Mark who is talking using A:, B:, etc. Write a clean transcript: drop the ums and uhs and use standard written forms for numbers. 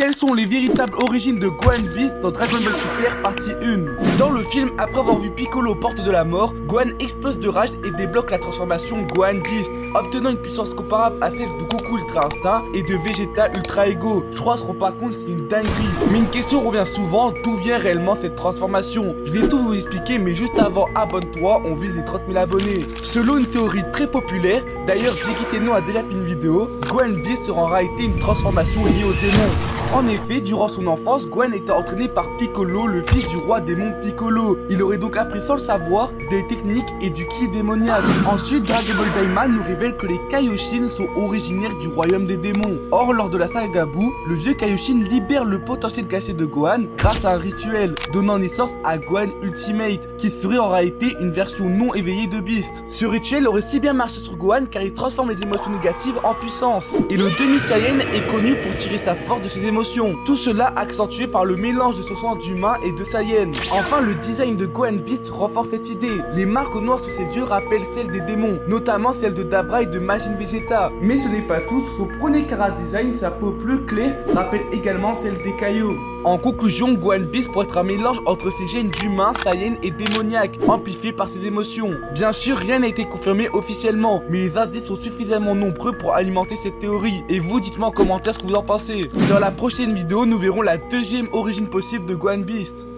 A: Quelles sont les véritables origines de Gohan Beast dans Dragon Ball Super partie 1? Dans le film, après avoir vu Piccolo aux portes de la mort, Gohan explose de rage et débloque la transformation Gohan Beast, obtenant une puissance comparable à celle de Goku Ultra Instinct et de Vegeta Ultra Ego. Je crois qu'on se rend pas compte, c'est une dinguerie. Mais une question revient souvent, d'où vient réellement cette transformation? Je vais tout vous expliquer, mais juste avant, abonne-toi, on vise les 30 000 abonnés. Selon une théorie très populaire, d'ailleurs Jiki Tenno a déjà fait une vidéo, Gohan Beast sera en réalité une transformation liée au démon. En effet, durant son enfance, Gohan était entraîné par Piccolo, le fils du roi démon Piccolo. Il aurait donc appris sans le savoir des techniques et du ki démoniaque. Ensuite, Dragon Ball Daima nous révèle que les Kaioshin sont originaires du royaume des démons. Or, lors de la saga Buu, le vieux Kaioshin libère le potentiel caché de Gohan grâce à un rituel, donnant naissance à Gohan Ultimate, qui serait en réalité une version non éveillée de Beast. Ce rituel aurait si bien marché sur Gohan car il transforme les émotions négatives en puissance. Et le demi-Saiyan est connu pour tirer sa force de ses émotions. Tout cela accentué par le mélange de son sang d'humain et de Saiyan. Enfin, le design de Gohan Beast renforce cette idée. Les marques au noir sur ses yeux rappellent celles des démons, notamment celles de Dabra et de Majin Vegeta. Mais ce n'est pas tout, son premier Chara design, sa peau plus claire, rappelle également celle des Kaio. En conclusion, Gohan Beast pourrait être un mélange entre ses gènes d'humain, Saiyan et démoniaque, amplifié par ses émotions. Bien sûr, rien n'a été confirmé officiellement, mais les indices sont suffisamment nombreux pour alimenter cette théorie. Et vous, dites-moi en commentaire ce que vous en pensez. Dans la prochaine vidéo, nous verrons la deuxième origine possible de Gohan Beast.